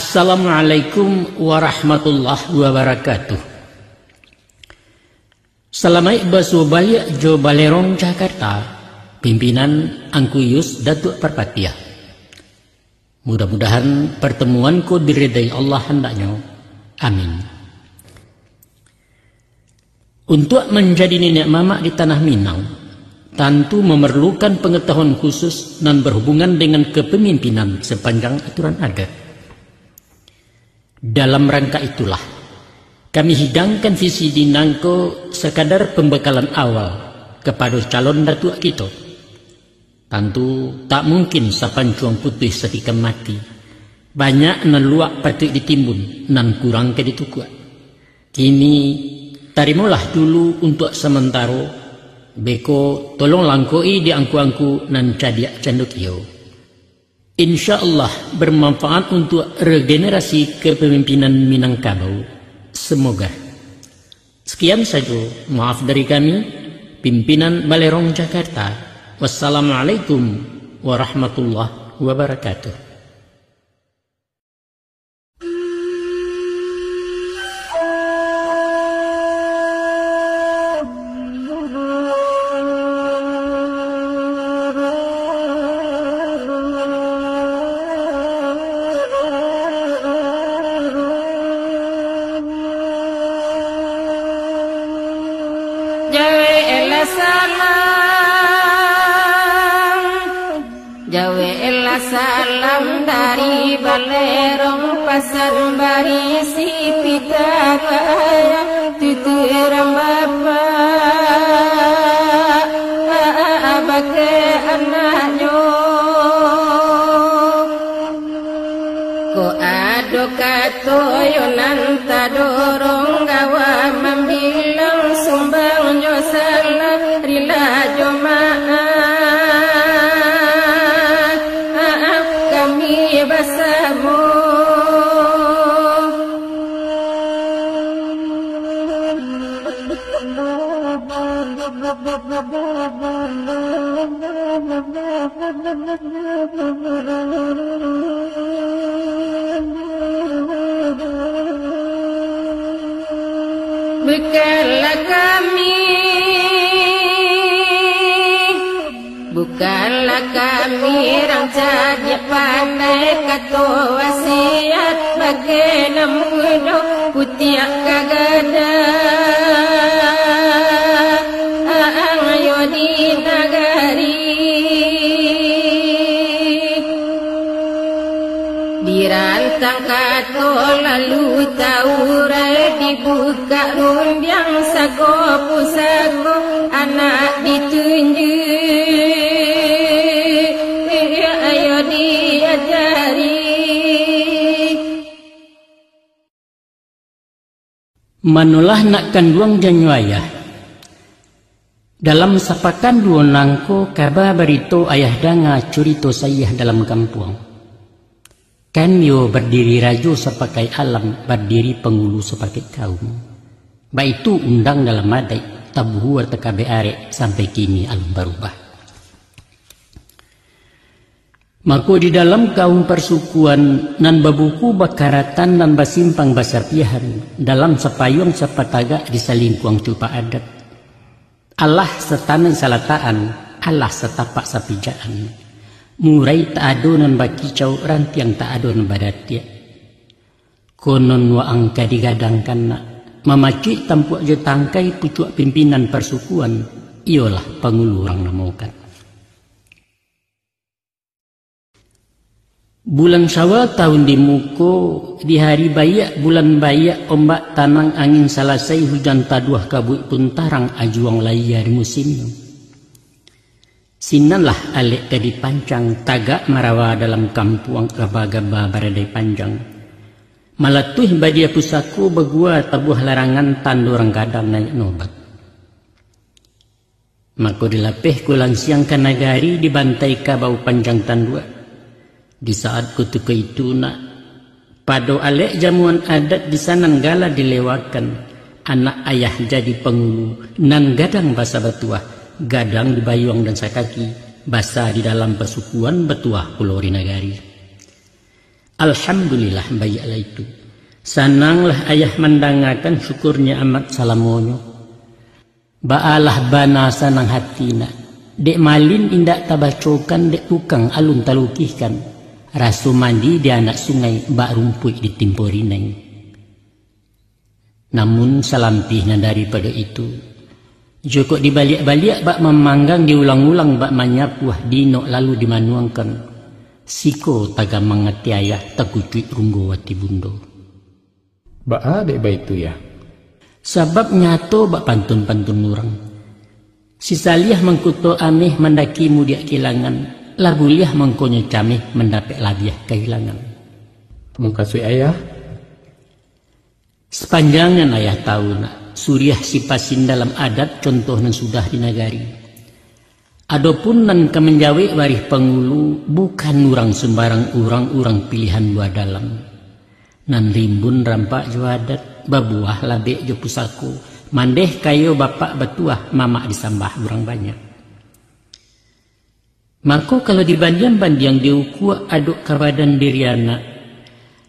Assalamualaikum warahmatullahi wabarakatuh. Salamai basu balik jo Balerong Jakarta, pimpinan Angkuyus Datuk Parpatiah. Mudah-mudahan pertemuanku diridai Allah hendaknya. Amin. Untuk menjadi nenek mamak di tanah Minang, tentu memerlukan pengetahuan khusus dan berhubungan dengan kepemimpinan sepanjang aturan adat. Dalam rangka itulah, kami hidangkan visi di Nangko sekadar pembekalan awal kepada calon datuk kita. Tentu tak mungkin sapancuang putih setika mati. Banyak nan luak patut ditimbun, nan kurang ke ditukuk. Kini, tarimulah dulu untuk sementara. Beko tolong langkoi di angku-angku nan cadiak canduk iyo. Insya Allah bermanfaat untuk regenerasi kepemimpinan Minangkabau. Semoga. Sekian saja. Maaf dari kami, pimpinan Balerong Jakarta. Wassalamualaikum warahmatullahi wabarakatuh. Salam dari Balerong pasar barisi pitagaya tuturam bapak abake anaknya ko ado katoyo nanta dorong gawa membilang sumbangnya salah rila jamaah bersama bukanlah kami orang jadi pandai kata wasiat bagi namuno putih kagada ayo di nagari dirantang kata lalu taurai dibuka rundiang sago pusako anak ditunjuk manulah nak kanduang janyuayah. Dalam sapakan dua nangko kaba barito ayah danga curito sayah dalam kampung. Kan yo berdiri raju sepakai alam, berdiri pengulu sepakai kaum. Baitu undang dalam madai, tabuhuar tekabe are sampai kini alam berubah. Maka di dalam kaum persukuan nan babuku bakaratan dan basimpang basarpiahan dalam sepayung sepataga di salingkuang cupa adat. Allah setanan salataan, Allah setapak sapijaan. Murai tak ado nan bakicau rantiang tak ado nan badatia. Konon wa angka digadangkan nak memacik tampuk je tangkai pucuk pimpinan persukuan. Iyalah pengulu orang namukan. Bulan Syawal tahun di muko di hari bayak bulan bayak ombak tanang angin salasai hujan taduah kabut pun tarang ajuang layar musim. Sinanlah alek kadi pancang tagak marawa dalam kampung gaba-gaba baradai panjang. Malatuh badia pusaku begua tabuh larangan tandurang kadang naik nobat. Maka dilapeh kulang siang kanagari dibantai kabau panjang tandua. Di saat kutuka itu nak pada alek jamuan adat di sana gala dilewatkan anak ayah jadi pengulu nan gadang basa batuah gadang di bayuang dan sakaki basa di dalam persukuan betuah kulori nagari. Alhamdulillah baiklah itu. Sananglah ayah mendangakan syukurnya amat salamonyo. Baalah bana sanang hatina. Dek malin indak tabacokan dek tukang alun talukihkan. Rasu mandi di anak sungai bak rumput di timporineng. Namun salampihnya daripada itu, joko dibalik-balik bak memanggang diulang-ulang bak manyapuah dino lalu dimanuangkan. Siko taga mangati ayah takucuit runggo wati bundo. Bak adek baik itu ya. Sebab nyato bak pantun-pantun orang. Si Salih mengkuto ameh mendaki mudia kehilangan. Laguliah mengkonya cameh mendapat labiah kehilangan. Mengkasui ayah? Sepanjangan ayah tahu nak, suriah si pasin dalam adat contoh nan sudah dinagari. Adapun nan kemenjawe warih pengulu bukan orang sembarang orang pilihan buah dalam. Nan rimbun rampak jo adat, babuah labek jo pusaku, mandeh kayo bapak batuah, mama disambah orang banyak. Maka kalau dibandiang-bandiang diukua aduk kawadan diri anak,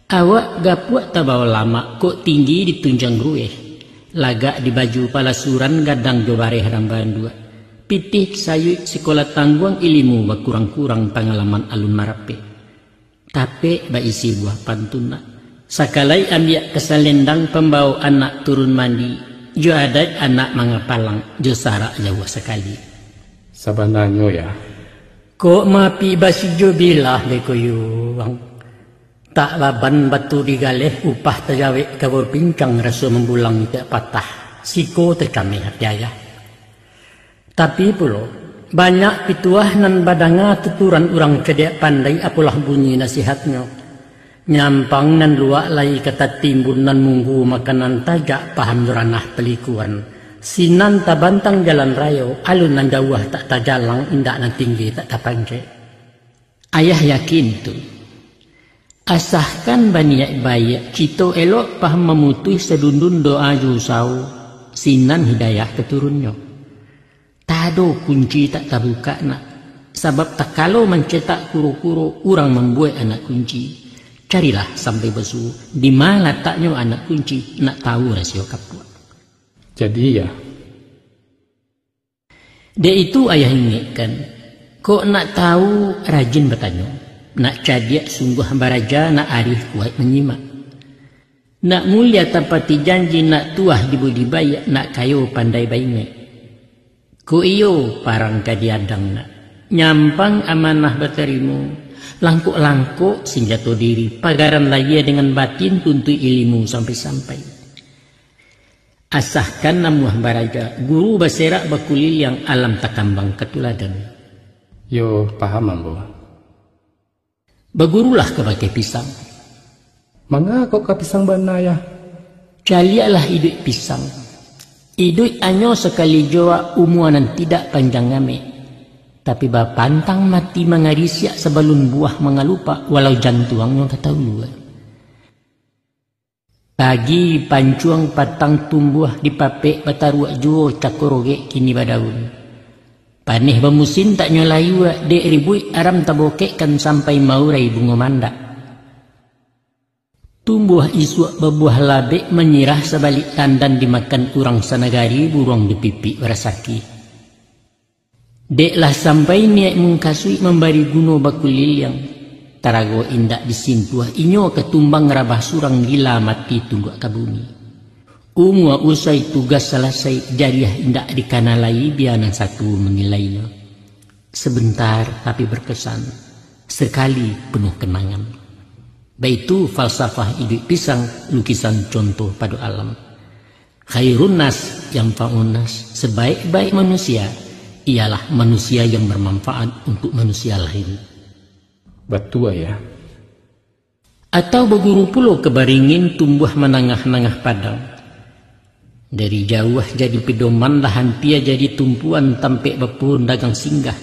awak gapuak tabawa lama kok tinggi ditunjang rueh, lagak di baju palasuran gadang jo bareh rambahan dua. Pitih sayuk sekolah tangguang ilimu kurang-kurang pengalaman alun marape. Tapi ba isi buah pantuna. Sakalai ambiak kesalendang pembawa anak turun mandi, jo adat anak mangapalang jo sarak jauh sekali. Sabananyo ya. Kok mapi basi jo bilah dekoyuang. Tak laban batu digaleh upah terjawik kabur pincang rasa membulang tidak patah. Siko terkami hati ayah. Tapi pulo banyak pituah nan badanga tuturan orang cedek pandai apulah bunyi nasihatnya. Nyampang nan luak lai kata timbun nan munggu makanan tajak paham ranah pelikuan. Sinan tabantang jalan rayo alun nan jauh tak tajalang indak nan tinggi tak tapanje. Ayah yakin tu. Asahkan baniak bayak cito elok paham memutui sedundun doa jusau sinan hidayah keturunnya. Tado kunci tak tabuka nak. Sebab tak kalau mencetak kuro-kuro orang membuat anak kunci. Carilah sampai besu di mana letaknya anak kunci nak tahu rasio kapua. Jadi ya. Dia itu ayah ingatkan. Kok nak tahu rajin bertanya. Nak cadiak sungguh baraja nak arif kuat menyimak. Nak mulia tapati janji nak tuah dibudi bayak nak kayo pandai baingat. Ko iyo parang kadiadang nak. Nyampang amanah berterimu. Langkuk-langkuk senjata diri. Pagaran lagi dengan batin tuntui ilmu sampai-sampai. Asahkan namuah baraja. Guru baserak bakulil yang alam takambang ketuladan. Yo paham ambo. Bagurulah ke pakai pisang. Mangga kok ke pisang banaya? Calialah iduk pisang. Iduk anyo sekali joa umuanan tidak panjang ngame. Tapi bapantang mati mengarisiak sebelum buah mengalupa walau jantuangnya kata ulu. Pagi pancuang patang tumbuh di papek bataruak juo cakoroge kini badaun. Paneh bamusin tak nyolayu dek ribui aram tabokekkan sampai maurai bunga mandak. Tumbuh isuak bebuah labek menyirah sebalik tandan dimakan urang sanagari burung di pipi berasaki. Deklah sampai niat mengkasui memberi guno bakulil yang tarago indak disintuah inyo ketumbang rabah surang gila mati tunggak ke bumi. Umua usai tugas selesai jariah indak dikanalai bianan satu menilainya. Sebentar tapi berkesan, sekali penuh kenangan. Baitu falsafah hidup pisang lukisan contoh pada alam. Khairun nas yang fa'unas sebaik-baik manusia ialah manusia yang bermanfaat untuk manusia lain. Batua ya. Atau berguru pulau kebaringin tumbuh menangah-nangah padang. Dari jauh jadi pedoman lahan pia jadi tumpuan tampek bepun dagang singgah.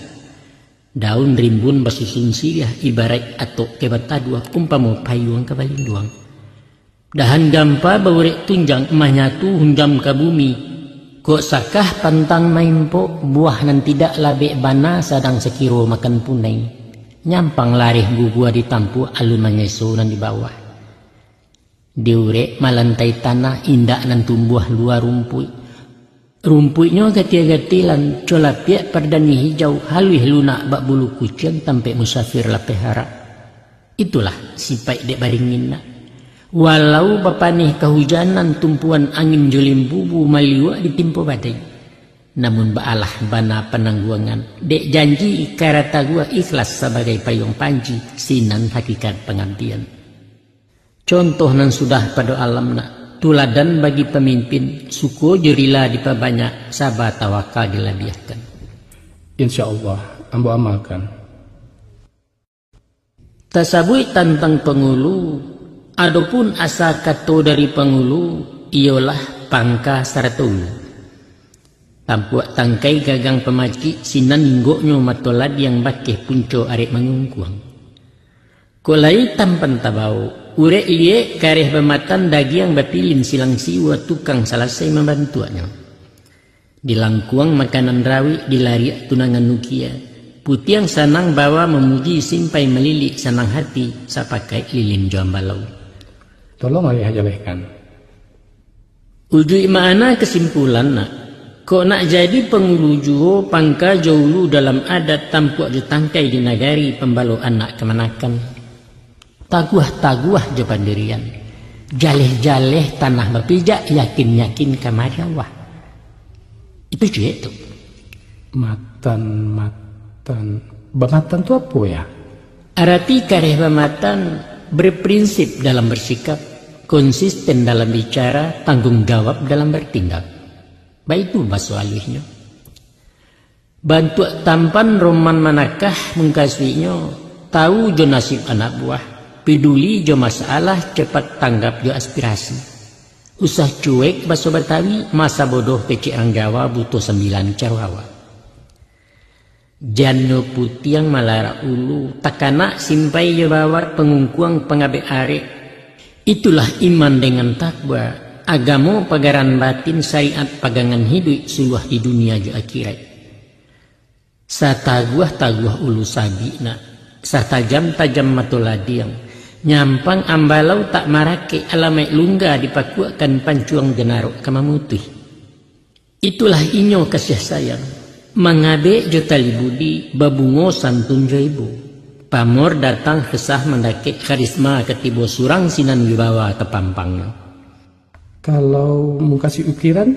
Daun rimbun basusun sirih ibarat atau kebata dua umpama payung kebalinduang. Dahan gampa baurek tunjang emahnya tu hunjam ke bumi. Kok sakah pantang maimpo buah nan tidak labek bana sadang sekiro makan punai. nyampang larih gugua ditampu alun mangesunan di bawah. Diurek malantai tanah indak nan tumbuh luar rumput. Rumputnya gati-gati lan colapiak perdani hijau halih lunak bak bulu kucing tampe musafir lapeh harap. Itulah sipai dek baringin nak. Walau bapanih kehujanan tumpuan angin jolim bubu maliwa ditimpo badai. Namun baalah bana penangguangan dek janji ikarata gua ikhlas sebagai payung panji sinan hakikat pengabdian. Contoh nan sudah pada alam nak tuladan bagi pemimpin suku jurila diperbanyak sabar tawakal dilabiahkan. InsyaAllah ambo amalkan. Tasabui tentang pengulu, adapun asa kato dari pengulu ialah pangka saratulu. Tampuak tangkai gagang pemaci sinan ninggoknya matolad yang bakeh punco arek mengungkuang. Kolai tampan tabau, urek liek kareh pematan dagiang bapilin silang siwa tukang selesai membantuannya. Dilangkuang makanan rawi dilariak tunangan nukia. Putiang sanang bawa memuji simpai melilik sanang hati sapakai lilin jambalau. Tolong ayah jalehkan. Ujui mana kesimpulan nak. Kok nak jadi pengulu juho pangka jaulu dalam adat tampuak jutangkai di nagari pembalo anak kemanakan. Taguah-taguah je pandirian. Jaleh-jaleh tanah bapijak yakin-yakin kamariawah. Itu je itu. Bamatan tu apa ya? Arati kareh bamatan berprinsip dalam bersikap, konsisten dalam bicara, tanggung jawab dalam bertindak. Baik itu bahasa alihnya. Bantu tampan roman manakah mengkasihnya, tahu jo nasib anak buah, peduli jo masalah, cepat tanggap jo aspirasi. Usah cuek bahasa Betawi, masa bodoh kecik orang Jawa butuh 9 carwawa. Jano putiang malara ulu, takana simpai jo bawa pengungkuang pengabe arek. Itulah iman dengan takwa. Agama pagaran batin syariat pagangan hidup suluh di dunia jo akhirat. Sataguah-taguah ulu sabi nak, satajam-tajam matoladiang, nyampang ambalau tak marake alamai lungga dipakuakan pancuang genarok kamamutih. Itulah inyo kasih sayang, mangabe jo tali budi, babungo santun jo ibu. Pamor datang kesah mendakek karisma ketibo surang sinan wibawa kepampangnya. Kalau mau kasih ukiran?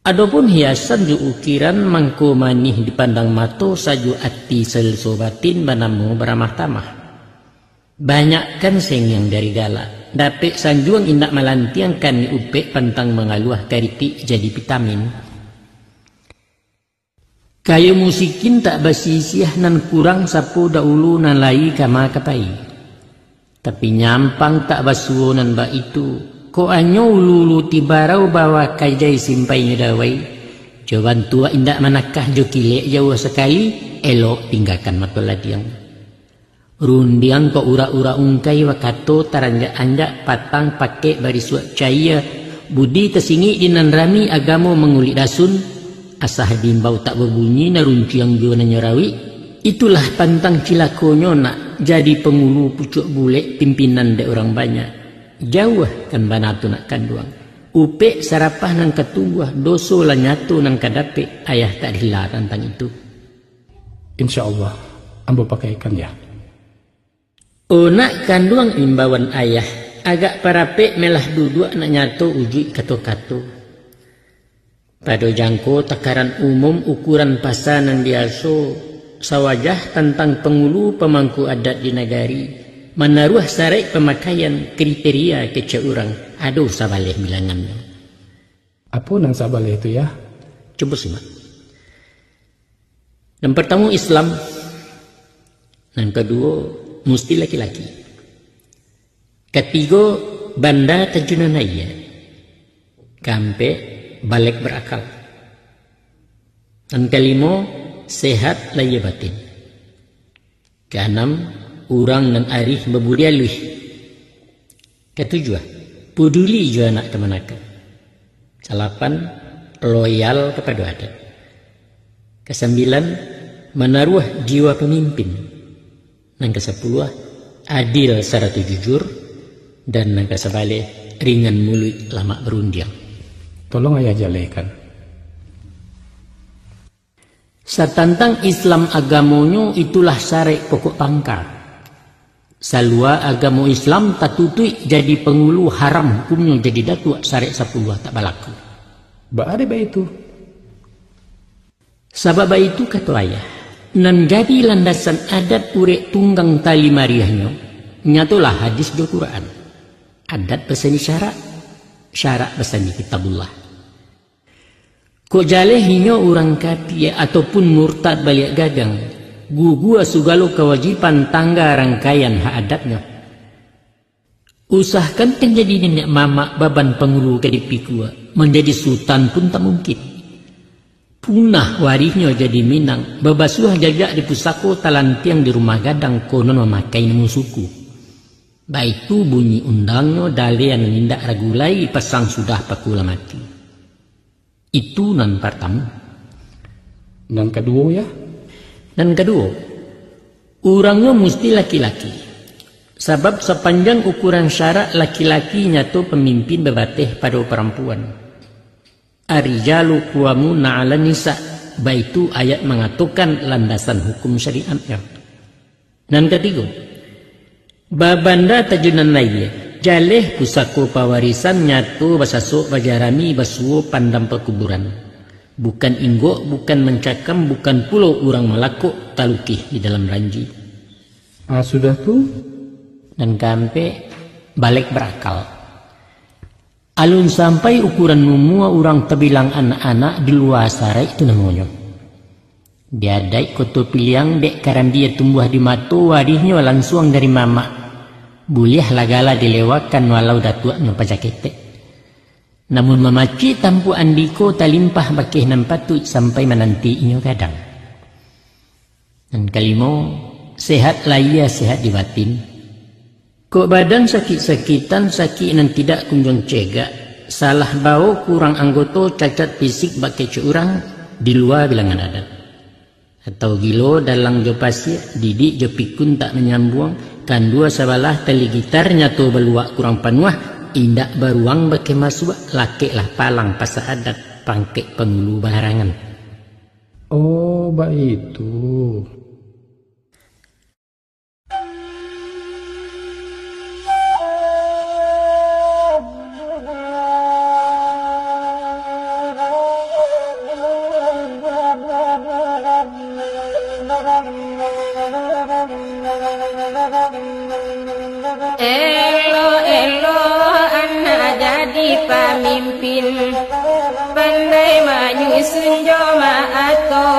Adapun hiasan ju ukiran mangko manih dipandang mato saju ati selsobatin banamu beramah tamah. Banyak kan seng yang dari gala. Dapet sanjuang indak malantiang kan ni upek pantang mengaluah karipik jadi vitamin. Kayu musikin tak basisiah nan kurang sapo dahulu nan lai kama kapai. Tapi nyampang tak basuo nan ba itu. Ko anyo lulu tibarau bawa kajai simpai nyedawai. Jawaban tua indak manakah jo kilek jauh sekali, elok tinggalkan matoladiang. Rundiang ko ura-ura ungkai wakato taranjak-anjak patang pake barisuak cahaya. Budi tesingi dinan rami agamo mengulik dasun. Asah dimbau tak berbunyi narunciang jo nanyarawi. Itulah pantang cilakonyo nak jadi pengulu pucuk bulek pimpinan de orang banyak. Jauh kan banatu nak kanduang. Upek sarapah nang ketubuh doso lah nyatu nang kadape ayah tak dilar tentang itu. InsyaAllah ambo pakaikan ya. Oh nak kanduang imbauan ayah agak parape melah duduk nak nyatu uji kato-kato. Pada jangko takaran umum ukuran pasanan biaso sawajah tentang pengulu pemangku adat di negari. Menaruh sarai pemakaian kriteria kece orang. Aduh sabaleh bilangannya. Apa nang sabaleh itu ya? Coba simak. Yang pertama Islam. Yang kedua mesti laki-laki. Ketiga banda tajunanaya. Kampe balik berakal. Dan kelima sehat laya batin. Keenam urang dan arif berbudi alih. Ketujuh, peduli jua anak kemanakan. Salapan, loyal kepada adat. Kesembilan, menaruh jiwa pemimpin. Nang ke-10 adil saratu jujur, dan nang ke-11 ringan mulut lama berundiang. Tolong ayah jalekan. Satantang Islam agamonyo itulah syariat pokok pangkal. Salua agama Islam tak tutui jadi pengulu haram hukumnya jadi datuk syariat 10 tak balaku. Ba ada ba itu? Sabab itu kata ayah, nan jadi landasan adat urek tunggang tali mariahnya, nyatulah hadis do Quran. Adat besani syarak, syarak besani kitabullah. Kok jale hinyo orang kafir ataupun murtad balik gagang, gugua sugalo kewajiban tangga rangkaian hak adatnya. Usahakan kan jadi nenek mama baban pengulu kedipikua, menjadi sultan pun tak mungkin. Punah warihnya jadi Minang, babasuh jajak di pusako talantiang di rumah gadang konon memakai nama suku. Baik tu bunyi undangnya dalian nindak ragulai pasang sudah pakula mati. Itu nan pertama. Nan kedua ya? Dan kedua, orangnya mesti laki-laki. Sebab sepanjang ukuran syarat laki-laki nyatu pemimpin bebateh pada perempuan. Ar-rijalu qawwamuna 'alan nisa, baitu ayat mengatakan landasan hukum syariatnya. Dan ketiga, babanda tajunan lainnya, jaleh pusako pawarisan nyatu basasuk bajarami basuo pandam perkuburan. Bukan inggok, bukan mencakam, bukan pulau orang melakuk talukih di dalam ranji. Sudah tuh. Dan kampe balik berakal. Alun sampai ukuran mumua orang terbilang anak-anak di luar sarai itu namanya. Dia dai koto piliang dek karan dia tumbuh di matu wadihnya langsung dari mama. Boleh lagala dilewatkan walau datuaknya pajakete. Namun mamaci tampu andiko talimpah bakih nampatut sampai menantiinyo kadang. Dan kalimo sehat laya sehat di batin. Kok badan sakit-sakitan sakit nan tidak kunjung cegak, salah bau kurang anggota cacat fisik bakai curang di luar bilangan adat. Atau gilo dalang jo pasir, didik jo pikun tak menyambung, kan dua sabalah tali gitarnya tu beluak kurang panuah, indak baruang bakai masuk, laki lah palang pasal adat, pangkek pengulu barangan. Oh, ba itu. Elo anak jadi pemimpin, pandai menyusun jomaato,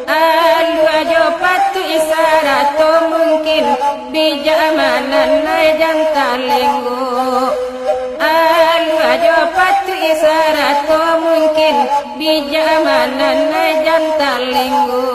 alu ajo patu isarato mungkin bijamanan najan talenggo, alu ajo patu isarato mungkin bijamanan najan talenggo.